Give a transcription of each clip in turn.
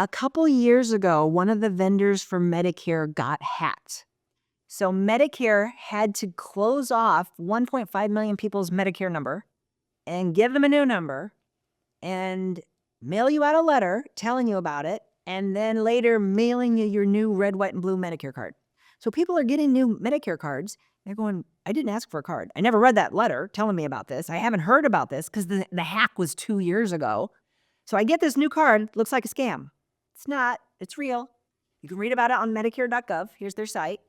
A couple years ago, one of the vendors for Medicare got hacked. So Medicare had to close off 1.5 million people's Medicare number and give them a new number and mail you out a letter telling you about it, and then later mailing you your new red, white, and blue Medicare card. So people are getting new Medicare cards. They're going, I didn't ask for a card. I never read that letter telling me about this. I haven't heard about this because the hack was 2 years ago. So I get this new card, looks like a scam. It's not, it's real. You can read about it on Medicare.gov. Here's their site.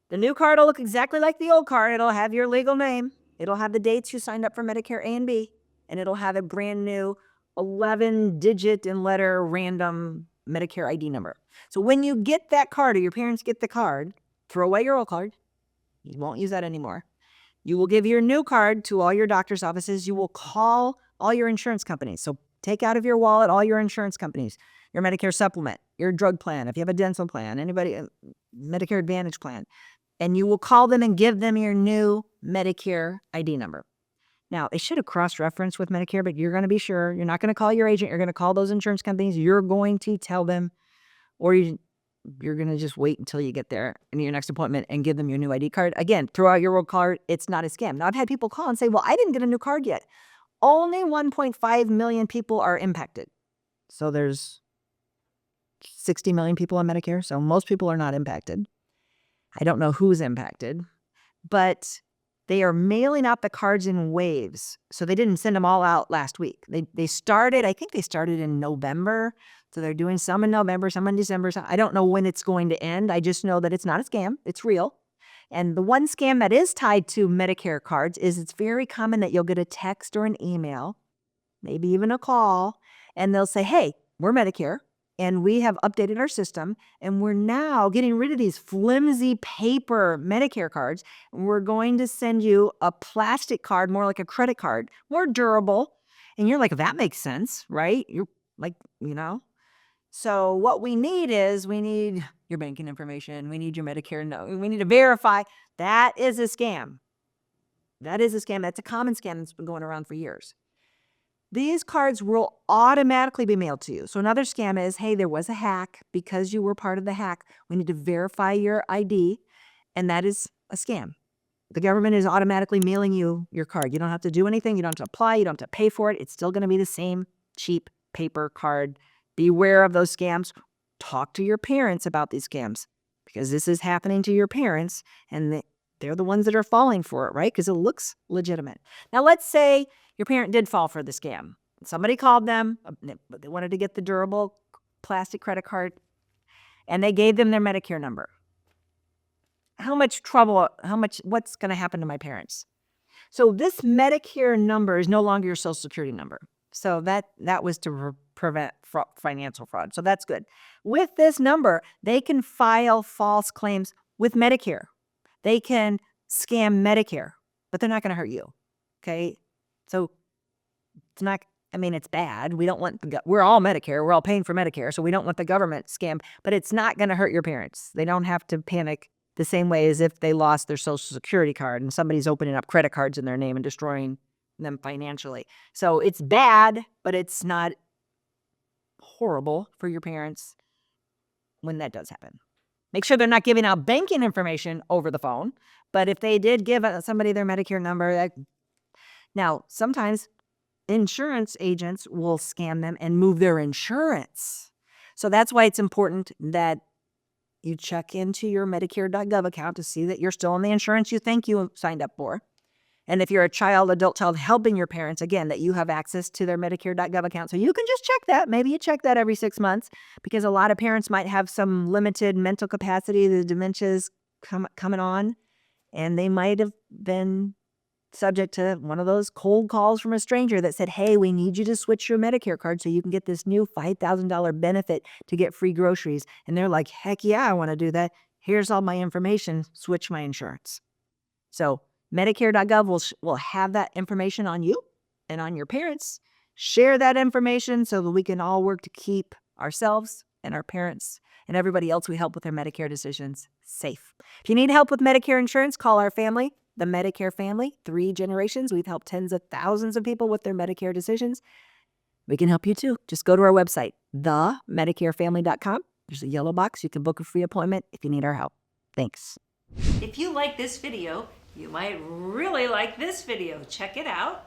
The new card will look exactly like the old card. It'll have your legal name. It'll have the dates you signed up for Medicare A and B, and it'll have a brand new 11-digit and letter random Medicare ID number. So when you get that card or your parents get the card, throw away your old card. You won't use that anymore. You will give your new card to all your doctor's offices. You will call all your insurance companies. So take out of your wallet all your insurance companies, your Medicare supplement, your drug plan, if you have a dental plan, anybody, Medicare Advantage plan, and you will call them and give them your new Medicare ID number. Now, they should have cross-referenced with Medicare, but you're going to be sure. You're not going to call your agent. You're going to call those insurance companies. You're going to tell them, or you're going to just wait until you get there in your next appointment and give them your new ID card. Again, throw out your old card. It's not a scam. Now, I've had people call and say, well, I didn't get a new card yet. Only 1.5 million people are impacted. So there's 60 million people on Medicare. So most people are not impacted. I don't know who's impacted, but they are mailing out the cards in waves. So they didn't send them all out last week. They started, I think they started in November. So they're doing some in November, some in December. I don't know when it's going to end. I just know that it's not a scam. It's real. And the one scam that is tied to Medicare cards is it's very common that you'll get a text or an email, maybe even a call, and they'll say, hey, we're Medicare, and we have updated our system, and we're now getting rid of these flimsy paper Medicare cards, and we're going to send you a plastic card, more like a credit card, more durable. And you're like, that makes sense, right? You're like, So what we need your banking information. We need your Medicare note. We need to verify. That is a scam. That is a scam. That's a common scam that's been going around for years. These cards will automatically be mailed to you. So another scam is, hey, there was a hack. Because you were part of the hack, we need to verify your ID, and that is a scam. The government is automatically mailing you your card. You don't have to do anything. You don't have to apply. You don't have to pay for it. It's still going to be the same cheap paper card. Beware of those scams. Talk to your parents about these scams, because this is happening to your parents, and they're the ones that are falling for it, right? Because it looks legitimate. Now, let's say your parent did fall for the scam. Somebody called them, but they wanted to get the durable plastic credit card, and they gave them their Medicare number. What's going to happen to my parents? So this Medicare number is no longer your Social Security number. So that was to prevent financial fraud. So that's good. With this number, they can file false claims with Medicare. They can scam Medicare, but they're not going to hurt you. Okay? So it's not, it's bad. We don't want, we're all Medicare. We're all paying for Medicare. So we don't want the government scam, but it's not going to hurt your parents. They don't have to panic the same way as if they lost their Social Security card and somebody's opening up credit cards in their name and destroying them financially. So it's bad, but it's not horrible for your parents when that does happen. Make sure they're not giving out banking information over the phone. But if they did give somebody their Medicare number, now sometimes insurance agents will scam them and move their insurance. So that's why it's important that you check into your Medicare.gov account to see that you're still on the insurance you think you signed up for. And if you're a adult child helping your parents, again, that you have access to their Medicare.gov account. So you can just check that. Maybe you check that every 6 months, because a lot of parents might have some limited mental capacity. The dementia's coming on, and they might have been subject to one of those cold calls from a stranger that said, hey, we need you to switch your Medicare card so you can get this new $5,000 benefit to get free groceries. And they're like, heck yeah, I want to do that. Here's all my information. Switch my insurance. So Medicare.gov will have that information on you and on your parents. Share that information so that we can all work to keep ourselves and our parents and everybody else we help with their Medicare decisions safe. If you need help with Medicare insurance, call our family, the Medicare Family. 3 generations. We've helped tens of thousands of people with their Medicare decisions. we can help you too. Just go to our website, themedicarefamily.com. There's a yellow box. You can book a free appointment if you need our help. Thanks. If you like this video, you might really like this video. Check it out.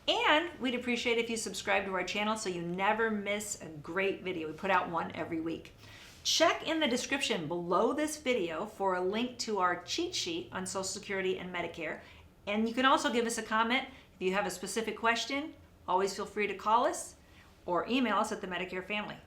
And we'd appreciate if you subscribe to our channel so you never miss a great video. We put out one every week. Check in the description below this video for a link to our cheat sheet on Social Security and Medicare. And you can also give us a comment if you have a specific question. Always feel free to call us or email us at the Medicare Family.